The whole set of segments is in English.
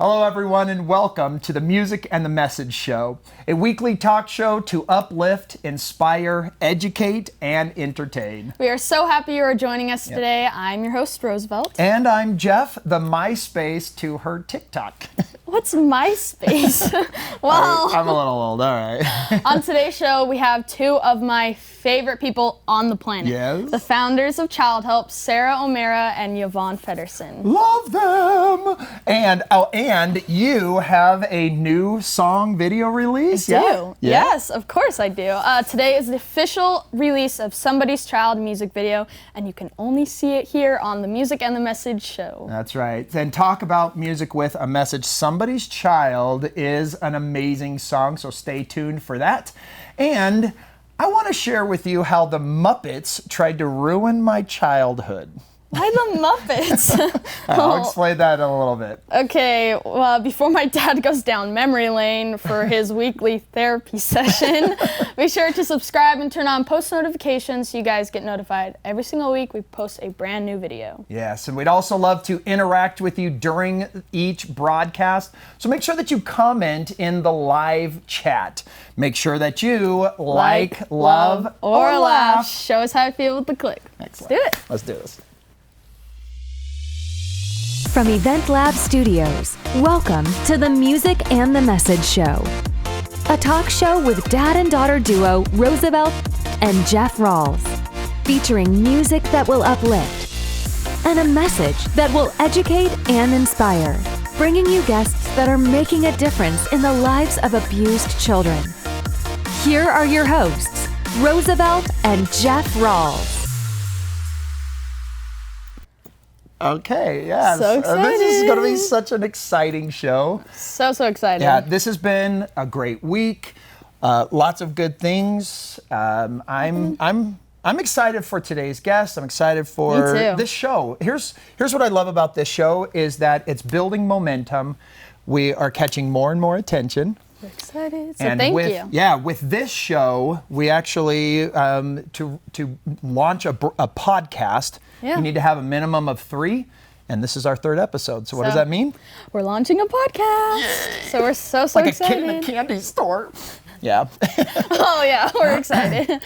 Hello, everyone, and welcome to the Music and the Message Show, a weekly talk show to uplift, inspire, educate, and entertain. We are so happy you are joining us today. I'm your host, Rosevelt. And I'm Jeff, the MySpace to her TikTok. What's MySpace? Well, I'm a little old, all right. On today's show, we have two of my favorite people on the planet. Yes. The founders of Childhelp, Sara and Yvonne Fedderson. Love them! And you have a new song video release? I do. Yeah? Yes, of course I do. Today is the official release of Somebody's Child music video, and you can only see it here on the Music and the Message Show. That's right. And talk about music with a message. Somebody's Child is an amazing song, so stay tuned for that. And I want to share with you how the Muppets tried to ruin my childhood. Why the Muppets? I'll explain that in a little bit. Okay, well, before my dad goes down memory lane for his weekly therapy session, be sure to subscribe and turn on post notifications so you guys get notified every single week we post a brand new video. Yes, and we'd also love to interact with you during each broadcast, so make sure that you comment in the live chat. Make sure that you like, love, or laugh. Show us how you feel with the click. Excellent. Let's do it. Let's do this. From Event Lab Studios, welcome to the Music and the Message Show. A talk show with dad and daughter duo Rosevelt and Jeff Rawls, featuring music that will uplift and a message that will educate and inspire, bringing you guests that are making a difference in the lives of abused children. Here are your hosts, Rosevelt and Jeff Rawls. Okay, yes. So excited. This is going to be such an exciting show. So excited. Yeah, this has been a great week. Lots of good things. I'm excited for today's guest. I'm excited for this show. Here's what I love about this show is that it's building momentum. We are catching more and more attention. We're excited. So and thank you. Yeah, with this show, we actually to launch a podcast. Yeah. You need to have a minimum of 3, and this is our 3rd episode. So what does that mean? We're launching a podcast. Yay. So we're so like excited. Like a kid in a candy store. Yeah. Oh yeah, we're excited.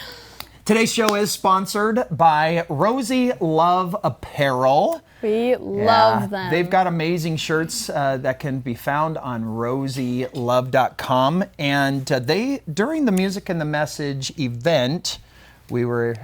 Today's show is sponsored by Rosie Love Apparel. We love them. They've got amazing shirts that can be found on rosielove.com. And during the Music and the Message event, we were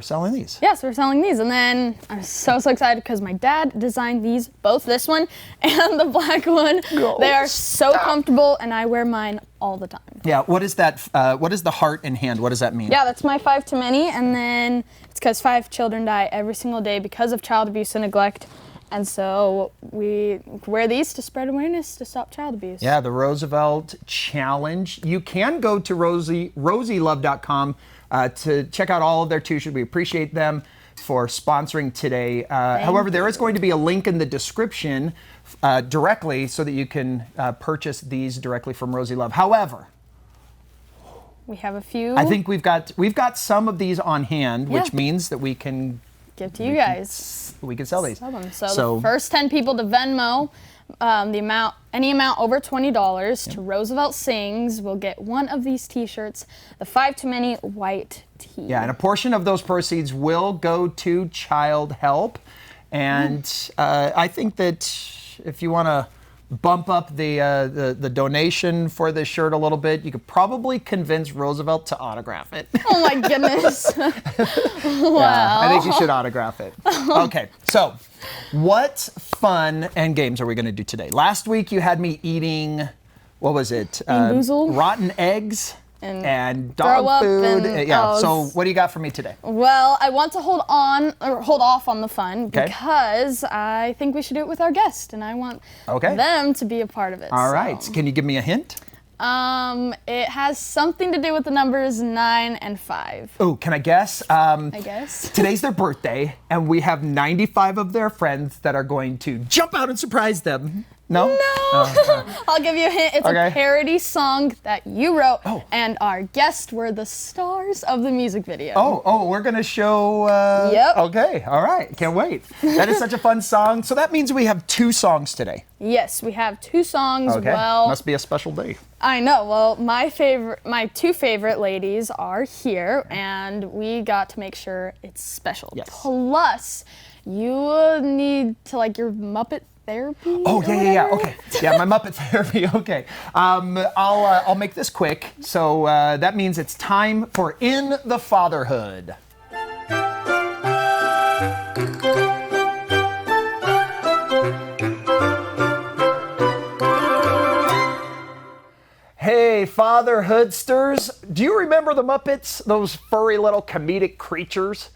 selling these. Yes, we're selling these. And then I'm so excited because my dad designed these, both this one and the black one. They are so comfortable, and I wear mine all the time. Yeah, what is that? What is the heart and hand? What does that mean? Yeah, that's my 5 too many, and then it's because 5 children die every single day because of child abuse and neglect. And so we wear these to spread awareness to stop child abuse. Yeah, the Rosevelt Challenge. You can go to rosielove.com to check out all of their t-shirts. We appreciate them for sponsoring today. However, there is going to be a link in the description directly so that you can purchase these directly from Rosie Love. However, we have a few. I think we've got some of these on hand, which means that we can give to you guys. We can sell these. Sell them. So the first 10 people to Venmo any amount over $20 to Rosevelt Sings will get one of these t-shirts, the 5 Too Many white tee. Yeah, and a portion of those proceeds will go to Childhelp. And I think that if you want to bump up the donation for this shirt a little bit, you could probably convince Rosevelt to autograph it. Oh my goodness. Wow. Yeah, I think you should autograph it. Okay, so what fun and games are we going to do today? Last week you had me eating, what was it? Rotten eggs and dog food. So what do you got for me today? Well, I want to hold off on the fun because I think we should do it with our guest, and I want them to be a part of it. All right. Can you give me a hint? It has something to do with the numbers 9 and 5. Oh, can I guess? I guess. Today's their birthday, and we have 95 of their friends that are going to jump out and surprise them. No? No. I'll give you a hint. It's Okay. a parody song that you wrote, Oh. and our guests were the stars of the music video. Oh, we're going to show... Yep. Okay, all right. Can't wait. That is such a fun song. So that means we have 2 songs today. Yes, we have 2 songs. Okay. Well, Must be a special day. I know. Well, my 2 favorite ladies are here, and we got to make sure it's special. Yes. Plus, you need to like your Muppet therapy. Oh, or yeah. whatever. Okay. Yeah, my Muppet therapy. Okay. I'll make this quick. So that means it's time for In the Fatherhood. Hey, fatherhoodsters. Do you remember the Muppets? Those furry little comedic creatures?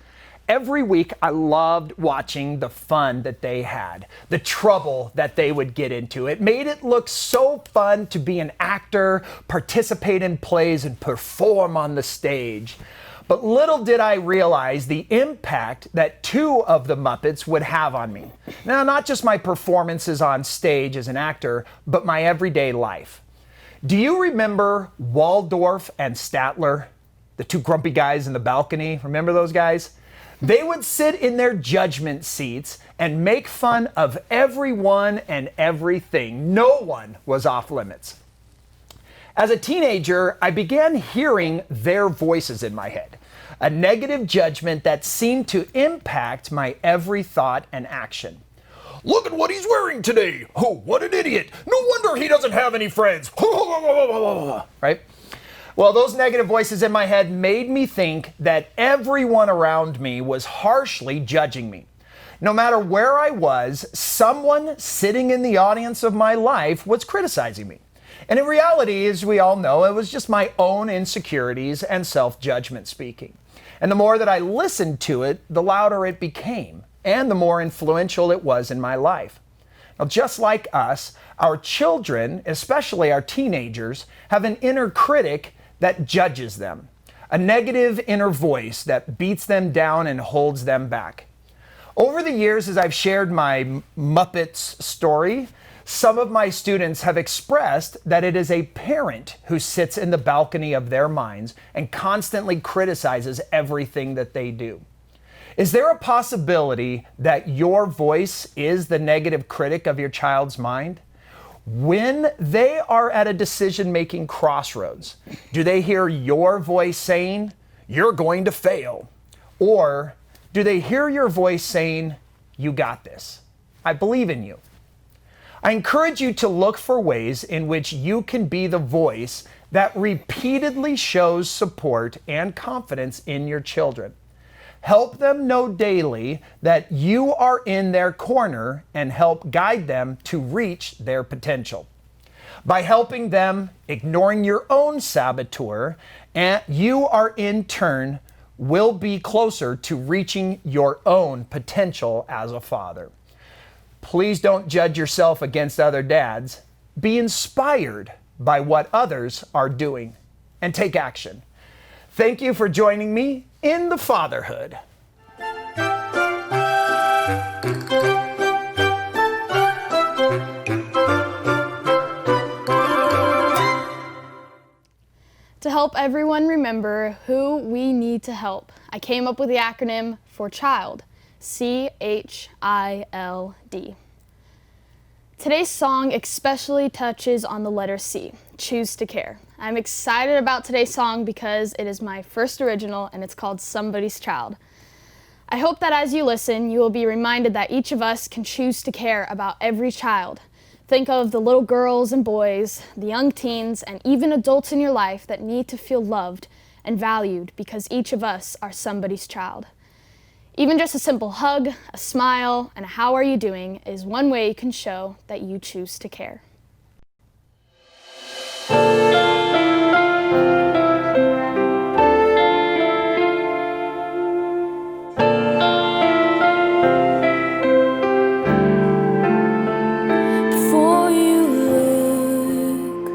Every week, I loved watching the fun that they had, the trouble that they would get into. It made it look so fun to be an actor, participate in plays, and perform on the stage. But little did I realize the impact that 2 of the Muppets would have on me. Now, not just my performances on stage as an actor, but my everyday life. Do you remember Waldorf and Statler, the 2 grumpy guys in the balcony? Remember those guys? They would sit in their judgment seats and make fun of everyone and everything. No one was off limits. As a teenager, I began hearing their voices in my head, a negative judgment that seemed to impact my every thought and action. Look at what he's wearing today. Oh, what an idiot. No wonder he doesn't have any friends. Right? Well, those negative voices in my head made me think that everyone around me was harshly judging me. No matter where I was, someone sitting in the audience of my life was criticizing me. And in reality, as we all know, it was just my own insecurities and self-judgment speaking. And the more that I listened to it, the louder it became, and the more influential it was in my life. Now, just like us, our children, especially our teenagers, have an inner critic that judges them, a negative inner voice that beats them down and holds them back. Over the years, as I've shared my Muppets story, some of my students have expressed that it is a parent who sits in the balcony of their minds and constantly criticizes everything that they do. Is there a possibility that your voice is the negative critic of your child's mind? When they are at a decision-making crossroads, do they hear your voice saying, "You're going to fail"? Or do they hear your voice saying, "You got this. I believe in you"? I encourage you to look for ways in which you can be the voice that repeatedly shows support and confidence in your children. Help them know daily that you are in their corner and help guide them to reach their potential. By helping them, ignoring your own saboteur, and you are in turn will be closer to reaching your own potential as a father. Please don't judge yourself against other dads. Be inspired by what others are doing and take action. Thank you for joining me in the fatherhood. To help everyone remember who we need to help, I came up with the acronym for CHILD, C-H-I-L-D. Today's song especially touches on the letter C, Choose to Care. I'm excited about today's song because it is my first original and it's called Somebody's Child. I hope that as you listen, you will be reminded that each of us can choose to care about every child. Think of the little girls and boys, the young teens, and even adults in your life that need to feel loved and valued because each of us are somebody's child. Even just a simple hug, a smile, and a "how are you doing" is one way you can show that you choose to care. Before you look,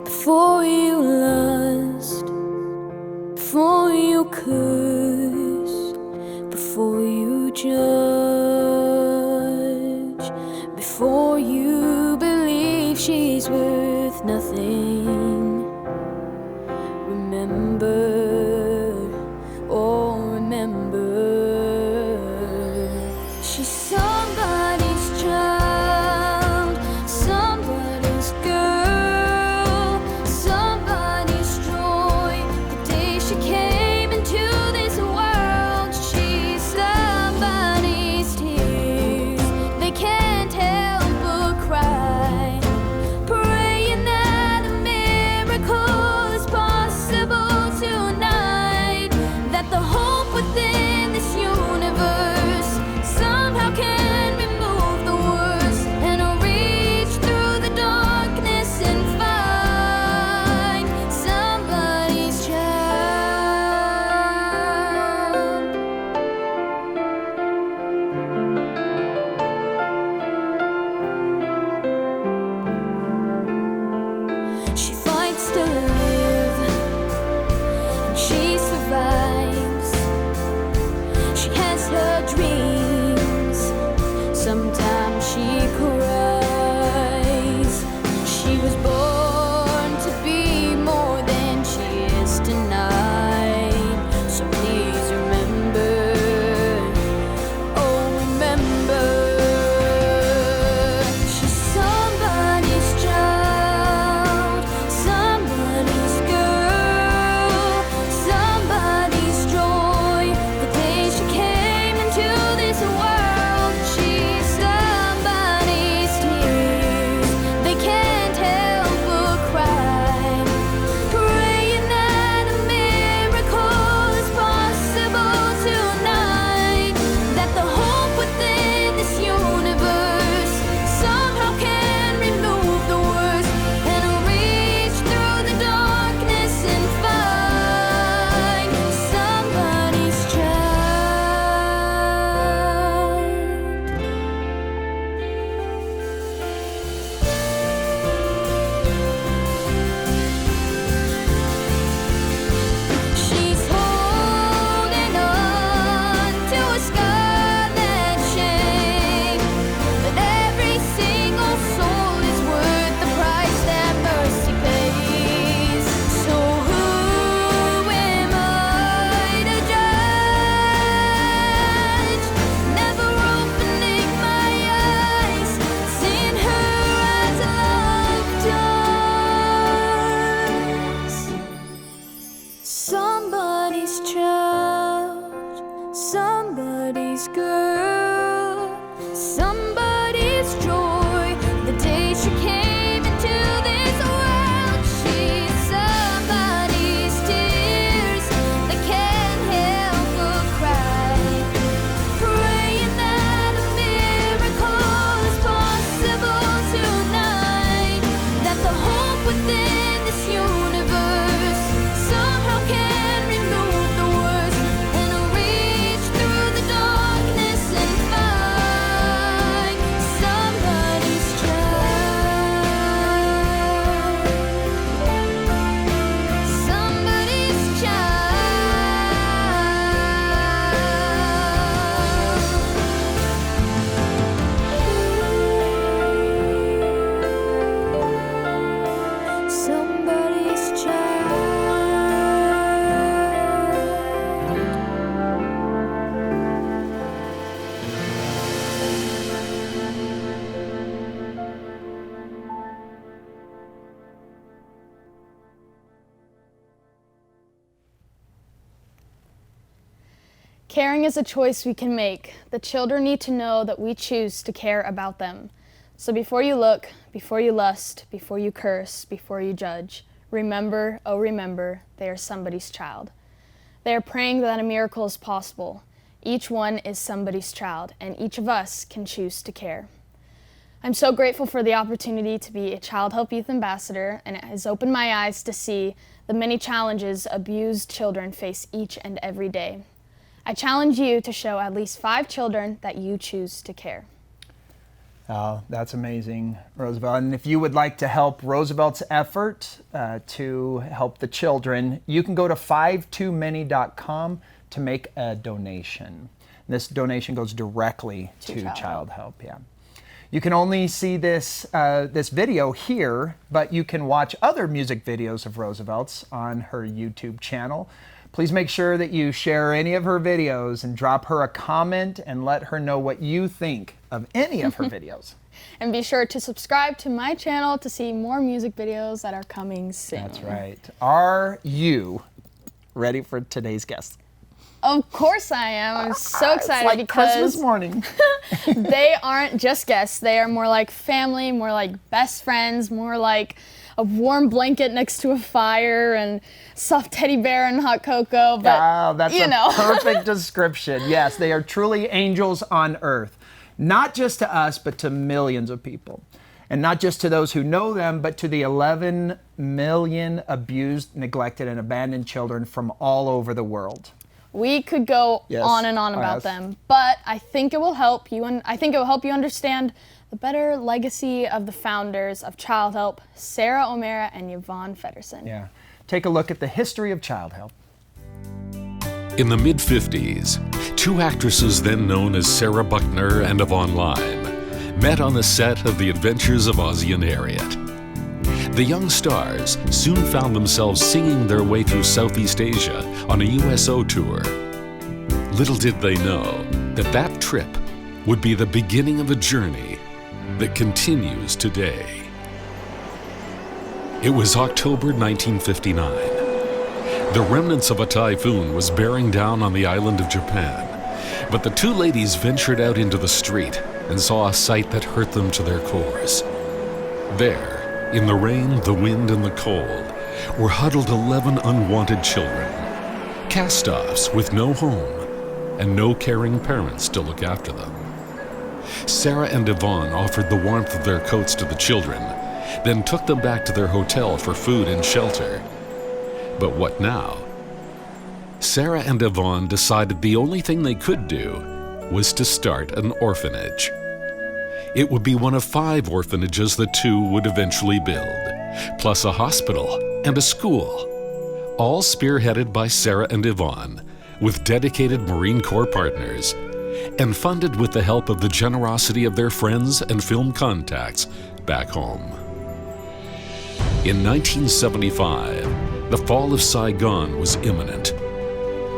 before you lust, before you curse, before you judge, before you believe. somebody's worth nothing. Remember, oh remember, she's somebody's child, somebody's girl, somebody's joy. The day she came into this world, she's somebody's tears. They can't help but cry, praying that a miracle is possible tonight, that the hope within this universe somehow can remove the worst, and I'll reach through the darkness and find somebody's child. She fights to live, and she survives. She has her dreams, sometimes she cries. She was born to be more than she is tonight. So please remember, oh remember, she's somebody's child, somebody's girl, somebody's joy. The day she came into this world, she's somebody's tears. They can't help but cry, praying that a miracle is possible tonight, that the hope within this universe somehow can remove the worst, and I'll reach through the darkness and find somebody's child. She's holding on to a scar that shakes, but every single soul is worth the price that mercy pays. So who am I to judge? Never opening my eyes, seeing her as love does. Somebody's child, somebody's girl, somebody's joy. The day she came into this world, she's somebody's tears. They can't help but cry, praying that a miracle is possible tonight, that the hope within this universe somehow can remove the worst, and I'll reach through the darkness and find somebody's child, somebody's child, somebody's child. Caring is a choice we can make. The children need to know that we choose to care about them. So before you look, before you lust, before you curse, before you judge, remember, oh remember, they are somebody's child. They are praying that a miracle is possible. Each one is somebody's child, and each of us can choose to care. I'm so grateful for the opportunity to be a Childhelp Youth Ambassador, and it has opened my eyes to see the many challenges abused children face each and every day. I challenge you to show at least 5 children that you choose to care. Oh, that's amazing, Rosevelt. And if you would like to help Rosevelt's effort to help the children, you can go to 5toomany.com to make a donation. This donation goes directly to Childhelp. Yeah. You can only see this this video here, but you can watch other music videos of Rosevelt's on her YouTube channel. Please make sure that you share any of her videos and drop her a comment and let her know what you think of any of her videos. And be sure to subscribe to my channel to see more music videos that are coming soon. That's right. Are you ready for today's guest? Of course I am. I'm so excited it's like because Christmas morning. they aren't just guests. They are more like family, more like best friends, more like a warm blanket next to a fire and soft teddy bear and hot cocoa. But Wow, that's you a know. perfect description. Yes, they are truly angels on earth. Not just to us, but to millions of people. And not just to those who know them, but to the 11 million abused, neglected, and abandoned children from all over the world. We could go Yes. on and on about Yes. them, but I think it will help you, and I think it will help you understand the better legacy of the founders of Childhelp, Sara O'Meara and Yvonne Fedderson. Yeah. Take a look at the history of Childhelp. In the mid-50s, two actresses then known as Sarah Buckner and Yvonne Lime met on the set of The Adventures of Ozzie and Harriet. The young stars soon found themselves singing their way through Southeast Asia on a USO tour. Little did they know that that trip would be the beginning of a journey that continues today. It was October 1959. The remnants of a typhoon was bearing down on the island of Japan, but the two ladies ventured out into the street and saw a sight that hurt them to their cores. There, in the rain, the wind, and the cold, were huddled 11 unwanted children, cast-offs with no home and no caring parents to look after them. Sara and Yvonne offered the warmth of their coats to the children, then took them back to their hotel for food and shelter. But what now? Sara and Yvonne decided the only thing they could do was to start an orphanage. It would be one of 5 orphanages the two would eventually build, plus a hospital and a school, all spearheaded by Sara and Yvonne, with dedicated Marine Corps partners, and funded with the help of the generosity of their friends and film contacts back home. In 1975, the fall of Saigon was imminent.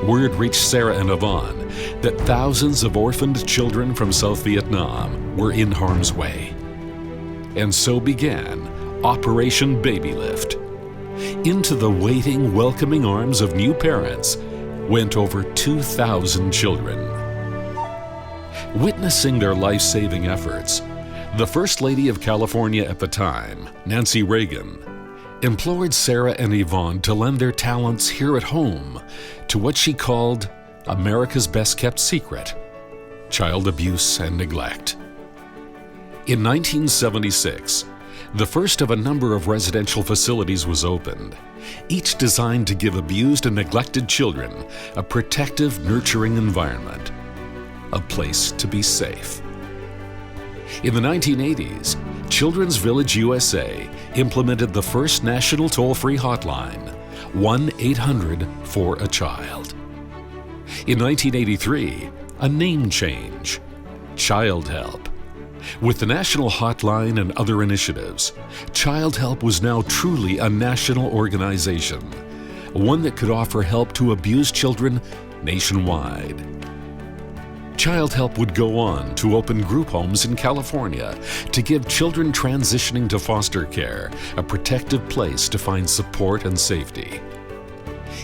Word reached Sara and Yvonne that thousands of orphaned children from South Vietnam were in harm's way. And so began Operation Baby Lift. Into the waiting, welcoming arms of new parents went over 2,000 children. Witnessing their life-saving efforts, the First Lady of California at the time, Nancy Reagan, implored Sara and Yvonne to lend their talents here at home to what she called America's best-kept secret, child abuse and neglect. In 1976, the first of a number of residential facilities was opened, each designed to give abused and neglected children a protective, nurturing environment, a place to be safe. In the 1980s, Children's Village USA implemented the first national toll-free hotline, 1-800-4-A-CHILD. In 1983, a name change, Childhelp. With the national hotline and other initiatives, Childhelp was now truly a national organization, one that could offer help to abused children nationwide. Childhelp would go on to open group homes in California to give children transitioning to foster care a protective place to find support and safety.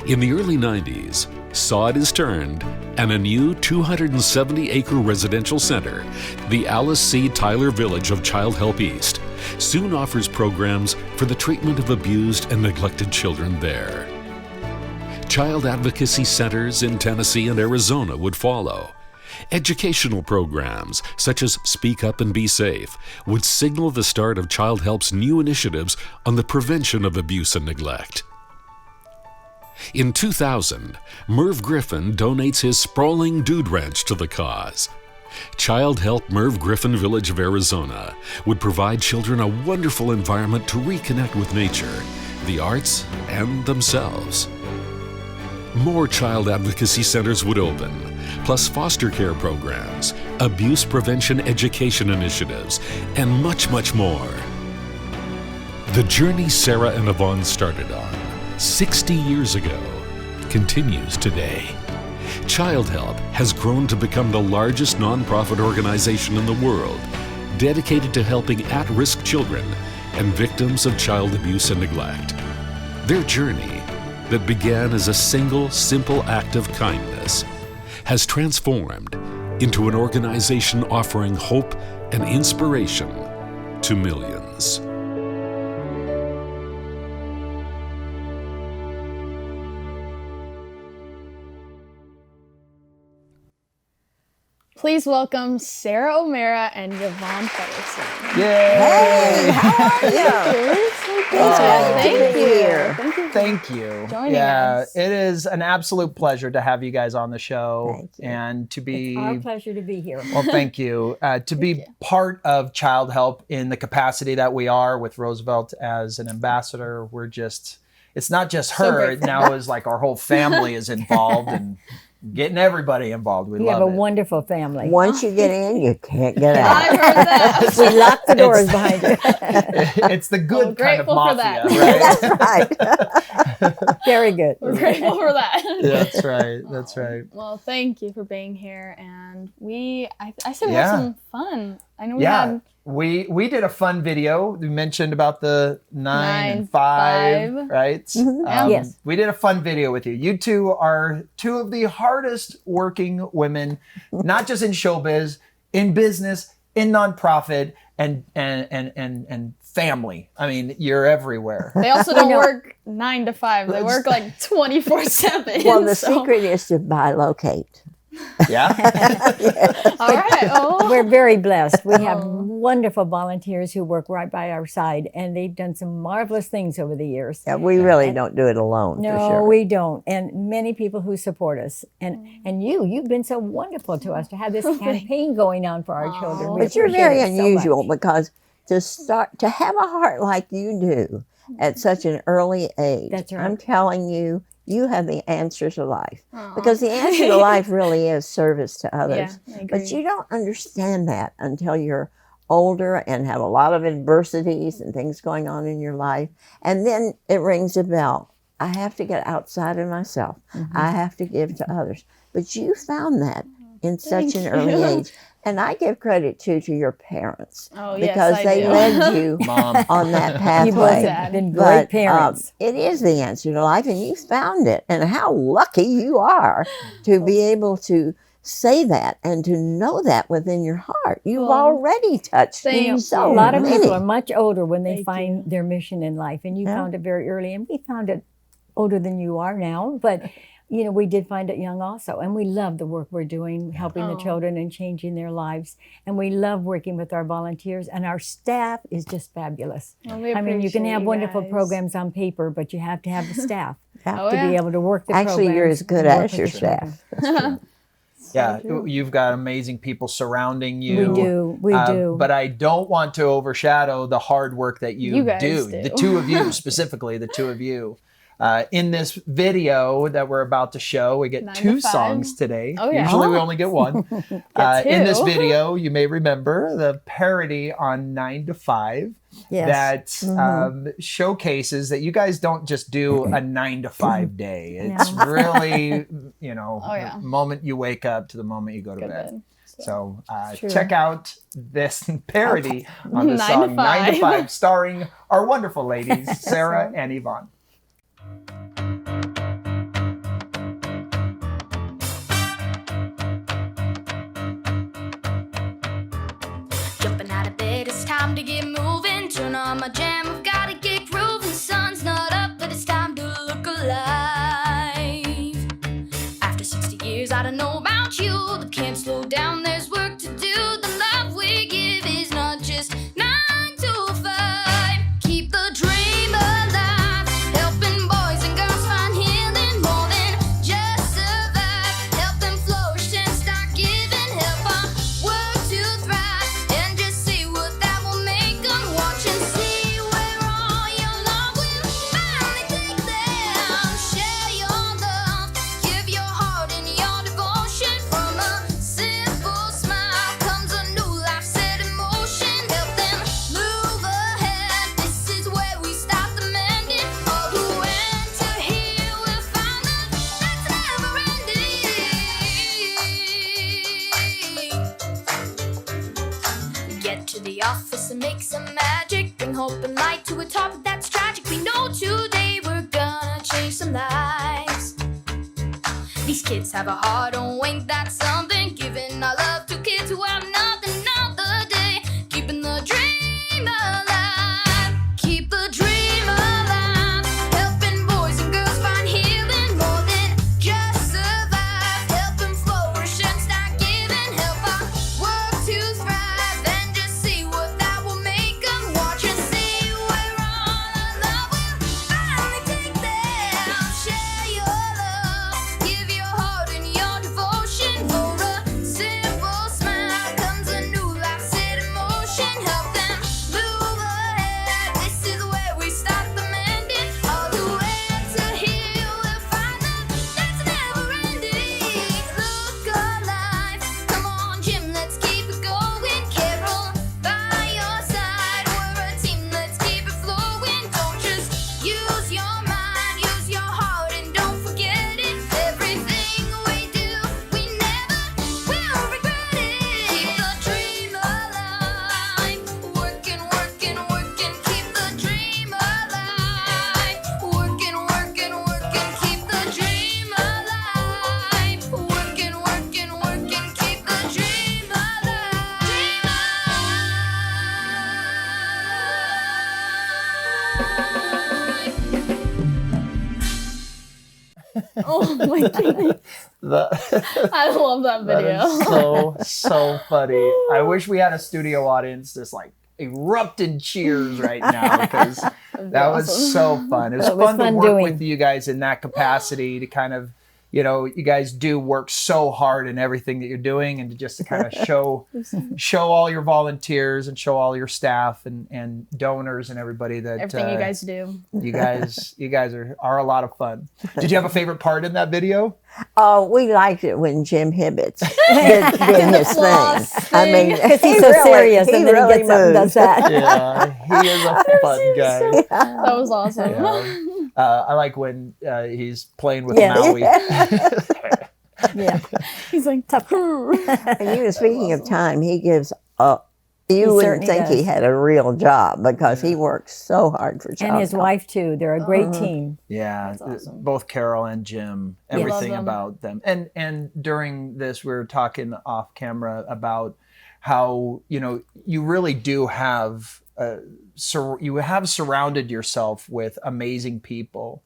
In the early 90s, sod is turned, and a new 270-acre residential center, the Alice C. Tyler Village of Childhelp East, soon offers programs for the treatment of abused and neglected children there. Child advocacy centers in Tennessee and Arizona would follow. Educational programs, such as Speak Up and Be Safe, would signal the start of Childhelp's new initiatives on the prevention of abuse and neglect. In 2000, Merv Griffin donates his sprawling dude ranch to the cause. Childhelp Merv Griffin Village of Arizona would provide children a wonderful environment to reconnect with nature, the arts, and themselves. More child advocacy centers would open, plus foster care programs, abuse prevention education initiatives, and much, much more. The journey Sara and Yvonne started on 60 years ago continues today. Childhelp has grown to become the largest nonprofit organization in the world, dedicated to helping at-risk children and victims of child abuse and neglect. Their journey, that began as a single, simple act of kindness, has transformed into an organization offering hope and inspiration to millions. Please welcome Sara O'Mara and Yvonne Fedderson. Yay! How are you? Thank you. Thank you. Joining yeah, us. it is an absolute pleasure to have you guys on the show. Thank you. And to be, It's our pleasure to be here. well, thank you. To be part of Childhelp in the capacity that we are with Rosevelt as an ambassador, we're just, it's not just So her. grateful. Now is like our whole family is involved and getting everybody involved. We We have love a it. wonderful family. Once you get in, you can't get out. I've heard that. We lock the doors behind you. It's the good Well, kind of grateful for mafia, that. right? That's right. Very good. We're grateful for that. That's right. That's right. Well, thank you for being here. And I said we Yeah. have some fun. I know we Yeah, had we did a fun video. We mentioned about the 9 and 5, 5. right? Yes. We did a fun video with you. You two are two of the hardest working women, not just in showbiz, in business, in nonprofit, and family. I mean, you're everywhere. They also don't work 9 to 5. They work like 24/7. Well, the so- secret is to bilocate. Yeah. All right. Oh. We're very blessed. We have wonderful volunteers who work right by our side, and they've done some marvelous things over the years. Yeah, we really don't do it alone, No, for sure. we don't. And many people who support us. And you've been so wonderful to us to have this campaign going on for our children. We But you're appreciate very it so unusual much. because to have a heart like you do at such an early age, That's right. I'm telling you, you have the answer to life. Because the answer to life really is service to others. Yeah, I But agree. you don't understand that until you're older and have a lot of adversities and things going on in your life. And then it rings a bell. I have to get outside of myself. I have to give to others. But you found that in such an early you. age. And I give credit to your parents Oh, yes, because I they do. led you Mom. on that You both pathway. have been But great parents. it is the answer to life, and you found it. And how lucky you are to be able to say that and to know that within your heart. You've Well, already touched thank so A lot of many. people are much older when they Thank find their mission in life, and you Yeah. found it very early, and we found it older than you are now, but we did find it young also, and we love the work we're doing, helping the Oh. children and changing their lives, and we love working with our volunteers, and our staff is just fabulous. Well, we I mean, you can appreciate have you wonderful guys. programs on paper, but you have to have the staff Oh, to yeah. be able to work the Actually, you're programs as good and work as with your the children. staff. Yeah, you've got amazing people surrounding you. We do. But I don't want to overshadow the hard work that You guys do. The two of you, specifically, the two of you. In this video that we're about to show, we get 9 two to 5. songs today. Oh, yeah. Usually we only get one. In this two. video, you may remember the parody on 9 to 5 Yes. that showcases that you guys don't just do a 9 to 5 day. It's really, Oh, yeah. the moment you wake up to the moment you go to bed. bed. So True. check out this parody on the 9 to song 9 to 5. 5, starring our wonderful ladies, Sara and Yvonne. Jumping out of bed, it's time to get moving. Turn on my jam, I've gotta get grooving. Sun's not up, but it's time to look alive. After 60 years, I don't know about you, but can't slow down, there's work to do. The love we give is not just 9 to 5. Keep the dream alive, helping boys and girls find healing more than just survive. Help them flourish and start giving, help our work to thrive, and just see what that will make them. Watch and see where all your love will finally take them. Share your love, give your heart and your devotion from topic that's tragic. We know today we're gonna change some lives. These kids have a heart, don't ain't that something? Giving our love to kids who have nothing out the day. Keeping the dream alive. Keep the dream alive. Helping boys and girls find healing more than just survive. Help them flourish and start giving. Help our world to thrive. And just see what that will make them. Watch and see where all our love will finally take them. Share your love. Give your heart and your devotion. For a simple smile comes a new life set in motion. Help them move ahead. This is where we start the mending. All the way to heal, we'll find love that's never ending. Look alive. Come on, Jim, let's keep it going. Carol, by your side. We're a team, let's keep it flowing. Don't just use your mind, use your heart, and don't forget it. Everything we do, we never will regret it. Keep the dream alive. Working, working, working. Keep the dream alive. Working, working, working. Keep the dream alive. Working, working, working. Keep the dream alive. Oh my goodness. I love that That video. is so funny. I wish we had a studio audience just like erupting cheers right now because that was so fun. It was, It was fun to fun work doing. with you guys in that capacity to kind of, you know, you guys do work so hard in everything that you're doing, and to just to kind of show all your volunteers and show all your staff and donors and everybody that Everything you guys do. you guys are a lot of fun. Did you have a favorite part in that video? Oh, we liked it when Jim Hibbets did his floss thing. I mean, Because he's he so really- serious, he and then really he gets up and does moves. that. Yeah, he is a fun guy. That was awesome. Yeah. I like when he's playing with Yeah. Maui. Yeah. He's like, And you know, speaking of time, he gives up. You wouldn't certainly think he does. had a real job because he works so hard for Child And his Help. wife, too. They're a great team. Yeah, awesome. both Carol and Jim, everything Love them. about them. And during this, we were talking off camera about how, you know, you really do have you have surrounded yourself with amazing people.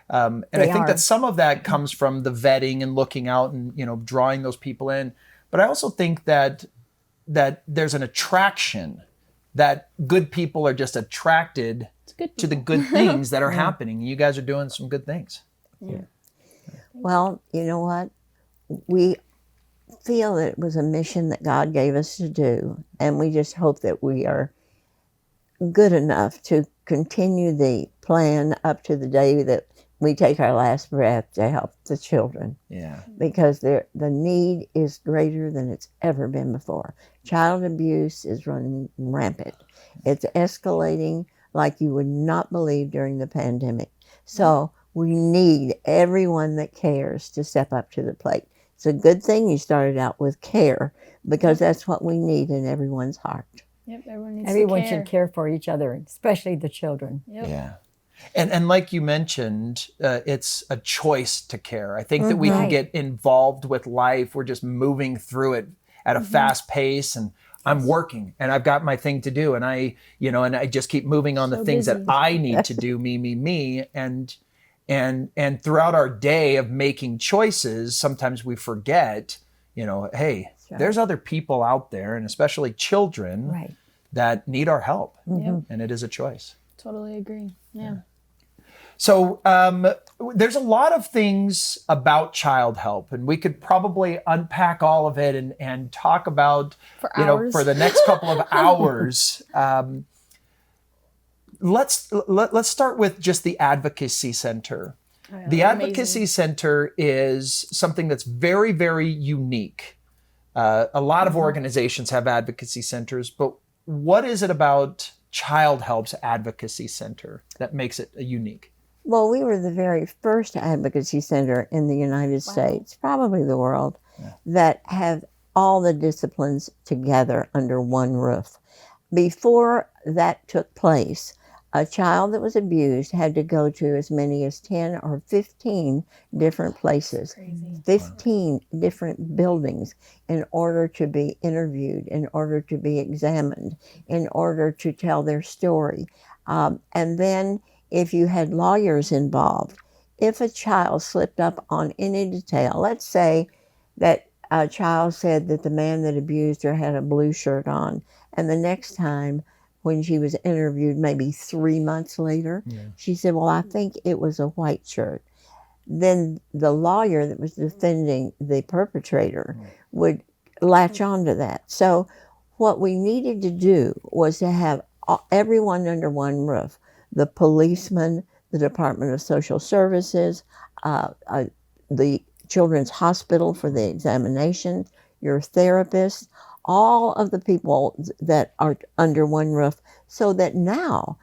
And I They think are. that some of that comes from the vetting and looking out and, you know, drawing those people in. But I also think that there's an attraction, that good people are just attracted good to the good things that are happening. You guys are doing some good things. Well, you know what? We feel that it was a mission that God gave us to do, and we just hope that we are good enough to continue the plan up to the day that we take our last breath to help the children, Yeah. because the need is greater than it's ever been before. Child abuse is running rampant. It's escalating like you would not believe during the pandemic. So we need everyone that cares to step up to the plate. It's a good thing you started out with care, because that's what we need in everyone's heart. Yep, everyone needs Everyone to care. should care for each other, especially the children. Yep. Yeah. And like you mentioned, it's a choice to care. I think that we can Right. get involved with life. We're just moving through it at a fast pace, and I'm working and I've got my thing to do. And I just keep moving on the things that I need to do, me. And throughout our day of making choices, sometimes we forget, hey, there's other people out there, and especially children, Right. that need our help. Yep. And it is a choice. Totally agree. Yeah. So there's a lot of things about Childhelp, and we could probably unpack all of it and talk about, For hours. for the next couple of hours. Let's start with just the Advocacy Center. The Advocacy Center is something that's very, very unique. A lot of organizations have advocacy centers, but what is it about Childhelp's Advocacy Center that makes it unique? Well, we were the very first advocacy center in the United States, probably the world, that have all the disciplines together under one roof. Before that took place, a child that was abused had to go to as many as 10 or 15 different places, 15 different buildings in order to be interviewed, in order to be examined, in order to tell their story. And then if you had lawyers involved, if a child slipped up on any detail, let's say that a child said that the man that abused her had a blue shirt on, and the next time when she was interviewed, maybe 3 months later, she said, well, I think it was a white shirt. Then the lawyer that was defending the perpetrator would latch on to that. So what we needed to do was to have everyone under one roof, the policeman, the Department of Social Services, the Children's Hospital for the examination, your therapist, all of the people that are under one roof, so that now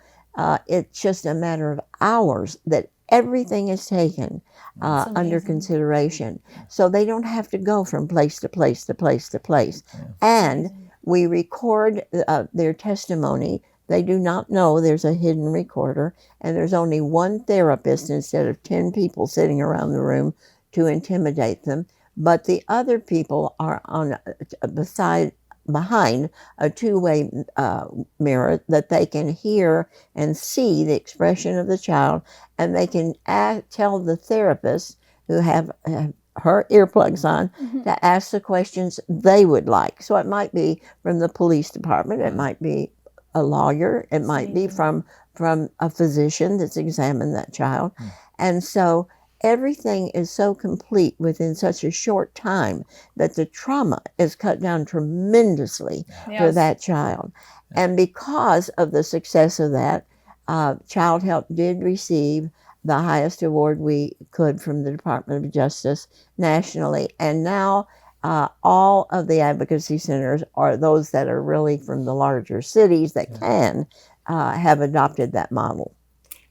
it's just a matter of hours that everything is taken under consideration. So they don't have to go from place to place to place to place. And we record their testimony. They do not know there's a hidden recorder, and there's only one therapist instead of 10 people sitting around the room to intimidate them. But the other people are on behind a two-way mirror that they can hear and see the expression of the child, and they can tell the therapist who have her earplugs on to ask the questions they would like. So it might be from the police department, it might be a lawyer, it might be from a physician that's examined that child. And so everything is so complete within such a short time that the trauma is cut down tremendously for that child. And because of the success of that, Childhelp did receive the highest award we could from the Department of Justice nationally. And now all of the advocacy centers are those that are really from the larger cities that can have adopted that model.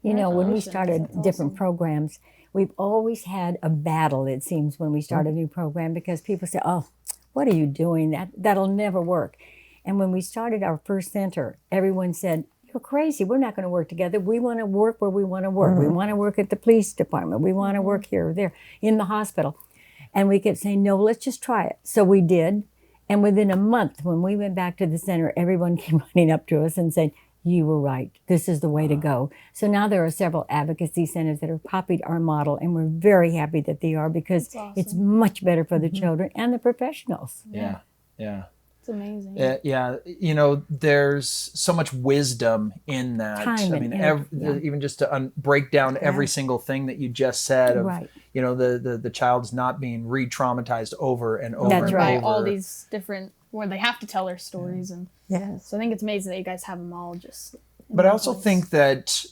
You know, when we started different programs, we've always had a battle, it seems, when we start a new program, because people say, oh, what are you doing? That'll never work. And when we started our first center, everyone said, you're crazy. We're not going to work together. We want to work where we want to work. We want to work at the police department. We want to work here or there, in the hospital. And we kept saying, no, let's just try it. So we did. And within a month, when we went back to the center, everyone came running up to us and said, you were right. This is the way to go. So now there are several advocacy centers that have copied our model, and we're very happy that they are, because it's much better for the children and the professionals. Yeah. It's amazing. Yeah, you know, there's so much wisdom in that. Time I mean, and even just to break down every single thing that you just said of, you know, the child's not being re-traumatized over and over That's and right. over. All these different, where they have to tell their stories. And so I think it's amazing that you guys have them all just. But I also think that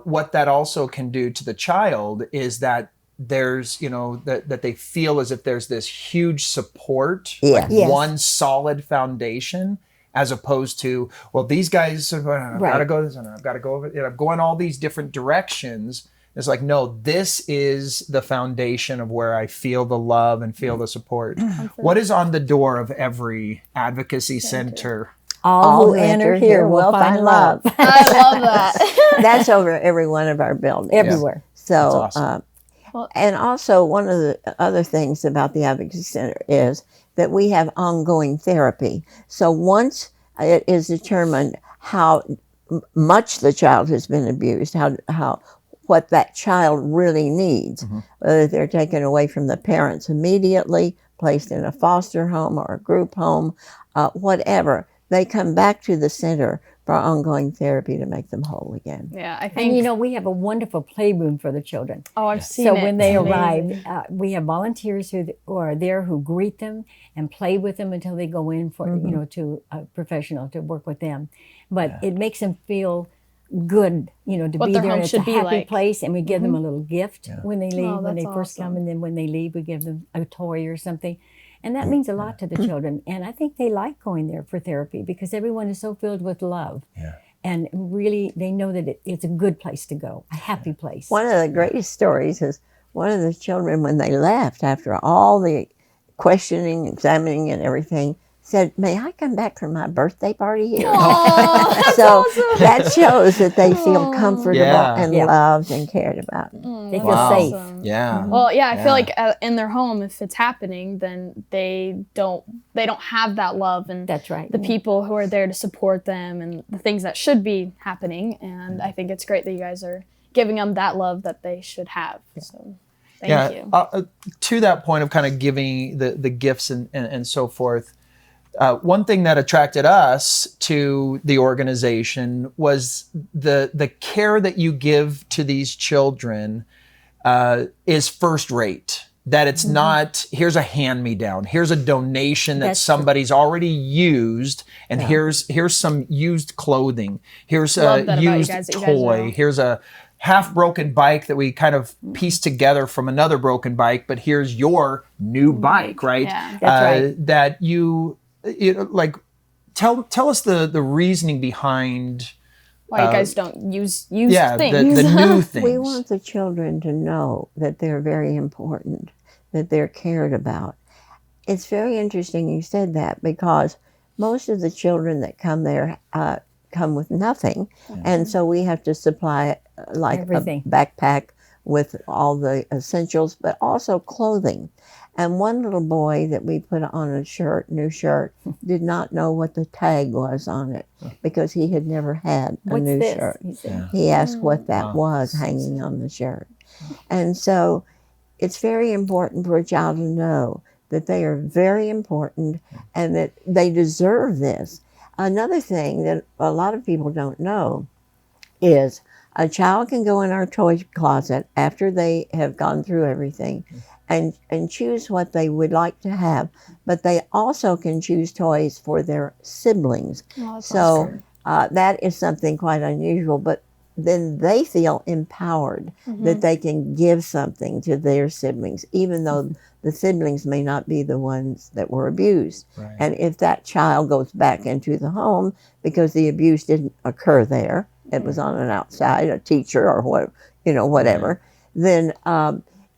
what that also can do to the child is that there's, you know, that they feel as if there's this huge support, like one solid foundation, as opposed to, well, these guys, I've got to go this and I've got to go over, you know, going all these different directions. It's like, no, this is the foundation of where I feel the love and feel the support. What is on the door of every advocacy center? All who enter here will find love. I love that. That's over every one of our buildings. Everywhere. So, That's awesome. and also one of the other things about the Advocacy Center is that we have ongoing therapy. So once it is determined how much the child has been abused, how what that child really needs, whether they're taken away from the parents immediately, placed in a foster home or a group home, whatever, they come back to the center for ongoing therapy to make them whole again. Yeah, I think. And you know, we have a wonderful playroom for the children. Oh, I've seen So it. when they It's arrive, amazing. we have volunteers who are there who greet them and play with them until they go in for, you know, to a professional to work with them. But it makes them feel good, you know, to What be their there. home And it's a should be happy like. place, and we give them a little gift when they leave, Oh, when they that's first come, awesome. and then when they leave, we give them a toy or something. And that means a lot to the children. And I think they like going there for therapy because everyone is so filled with love. And really, they know that it's a good place to go, a happy place. One of the greatest stories is one of the children, when they left after all the questioning, examining, and everything, said, "May I come back for my birthday party here?" That's So awesome. that shows that they feel comfortable Yeah. and Yeah. loved and cared about. They feel Wow. safe. Yeah. Well, yeah, I feel Yeah. like in their home, if it's happening, then they don't have that love and That's right. the people who are there to support them and the things that should be happening. And I think it's great that you guys are giving them that love that they should have. So thank you. To that point of kind of giving the gifts and so forth, one thing that attracted us to the organization was the care that you give to these children is first rate. That it's not, here's a hand-me-down, here's a donation that That's somebody's already used, and here's some used clothing, here's Love a that about you used guys, that you guys toy, know. here's a half-broken bike that we kind of pieced together from another broken bike, but here's your new bike, right? Yeah. That's right. That you like, tell us the reasoning behind Why you guys don't use things. the new things. We want the children to know that they're very important, that they're cared about. It's very interesting you said that, because most of the children that come there come with nothing. And so we have to supply like Everything. a backpack with all the essentials, but also clothing. And one little boy that we put on a new shirt, did not know what the tag was on it because he had never had a What's new this? shirt. He said. He asked what that was hanging on the shirt. And so it's very important for a child to know that they are very important and that they deserve this. Another thing that a lot of people don't know is a child can go in our toy closet after they have gone through everything and choose what they would like to have, but they also can choose toys for their siblings. So that is something quite unusual, but then they feel empowered that they can give something to their siblings, even though the siblings may not be the ones that were abused. Right. And if that child goes back into the home because the abuse didn't occur there, it was on an outside, a teacher or what, whatever, then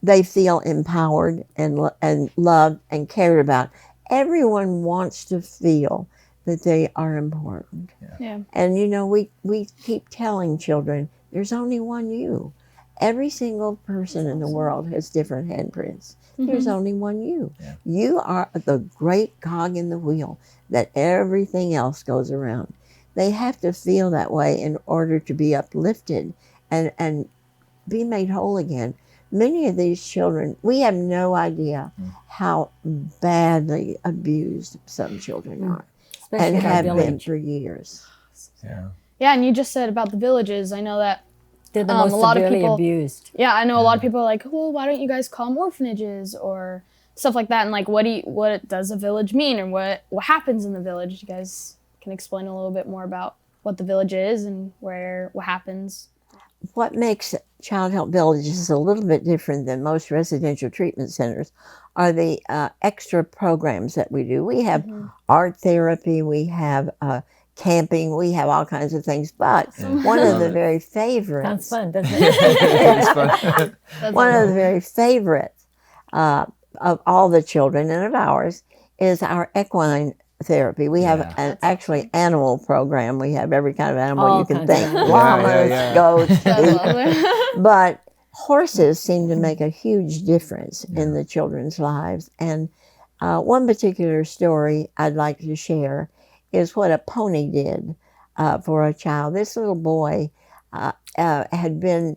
they feel empowered and loved and cared about. Everyone wants to feel that they are important. Yeah. And we keep telling children, there's only one you. Every single person in the world has different handprints. There's only one you. Yeah. You are the great cog in the wheel that everything else goes around. They have to feel that way in order to be uplifted and be made whole again. Many of these children, we have no idea how badly abused some children are. Especially And in our have been village. for years. Yeah. Yeah, and you just said about the villages. I know that They're the a most lot of severely people- abused. Yeah, I know a lot of people are like, well, why don't you guys call them orphanages or stuff like that? And like, what does a village mean, and what happens in the village? You guys can explain a little bit more about what the village is and what happens. What makes Childhelp Villages a little bit different than most residential treatment centers are the extra programs that we do. We have art therapy, we have camping, we have all kinds of things. But one of the very favorites, Sounds fun, doesn't it? It's fun. one of the very favorites of all the children and of ours is our equine therapy. We have an actually animal program. We have every kind of animal All you can kinds of think. animals. Llamas, goats, I sheep. love it. But horses seem to make a huge difference in the children's lives. And one particular story I'd like to share is what a pony did for a child. This little boy had been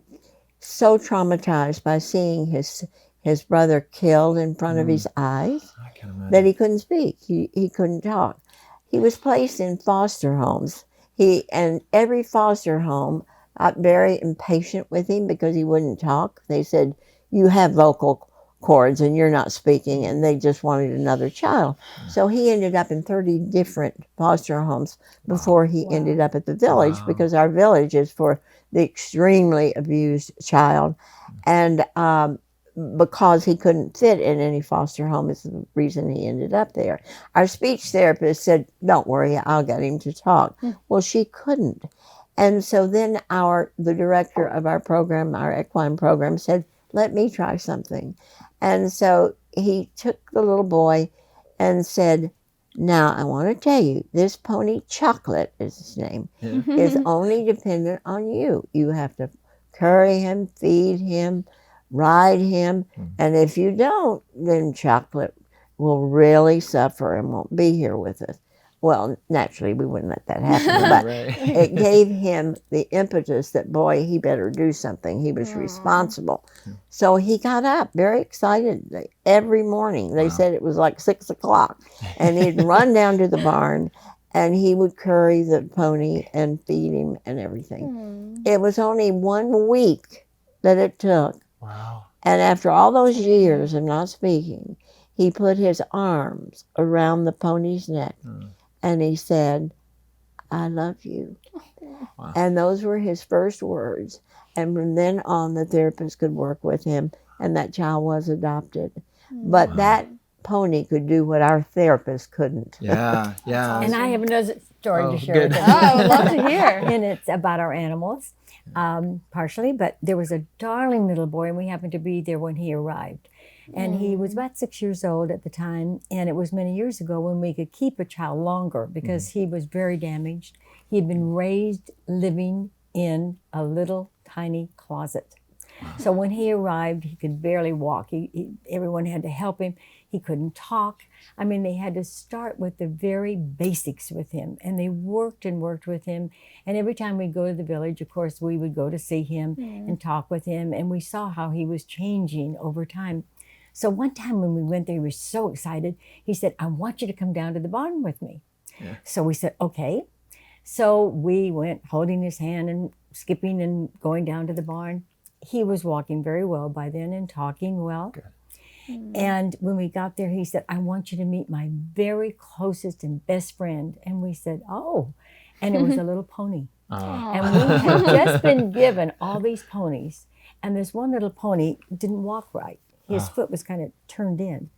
so traumatized by seeing his brother killed in front of his eyes I can imagine. that he couldn't speak. He couldn't talk. He was placed in foster homes. And every foster home got very impatient with him because he wouldn't talk. They said, you have vocal cords and you're not speaking, and they just wanted another child. So he ended up in 30 different foster homes before he ended up at the village, because our village is for the extremely abused child. And because he couldn't fit in any foster home is the reason he ended up there. Our speech therapist said, don't worry, I'll get him to talk. Well, she couldn't. And so then the director of our program, our equine program, said, let me try something. And so he took the little boy and said, Now, I want to tell you, this pony, Chocolate is his name, is only dependent on you. You have to curry him, feed him, ride him, and if you don't, then Chocolate will really suffer and won't be here with us. Well, naturally, we wouldn't let that happen, but it gave him the impetus that, boy, he better do something. He was responsible. So he got up very excited every morning. They said it was like 6 o'clock. And he'd run down to the barn, and he would curry the pony and feed him and everything. It was only 1 week that it took. Wow. And after all those years of not speaking, he put his arms around the pony's neck. And he said, I love you. Wow. And those were his first words. And from then on, the therapist could work with him, and that child was adopted. But that pony could do what our therapist couldn't. Yeah, yeah. And I have another story Oh, to share. good. With you. I would love to hear. And it's about our animals, partially. But there was a darling little boy, and we happened to be there when he arrived. And he was about 6 years old at the time, and it was many years ago when we could keep a child longer because he was very damaged. He had been raised living in a little tiny closet. So when he arrived, he could barely walk. Everyone had to help him. He couldn't talk. I mean, they had to start with the very basics with him, and they worked and worked with him. And every time we'd go to the village, of course, we would go to see him and talk with him, and we saw how he was changing over time. So one time when we went there, he was so excited. He said, I want you to come down to the barn with me. So we said, okay. So we went holding his hand and skipping and going down to the barn. He was walking very well by then and talking well. And when we got there, he said, I want you to meet my very closest and best friend. And we said, oh. And it was a little pony. And we had just been given all these ponies. And this one little pony didn't walk right. His foot was kind of turned in.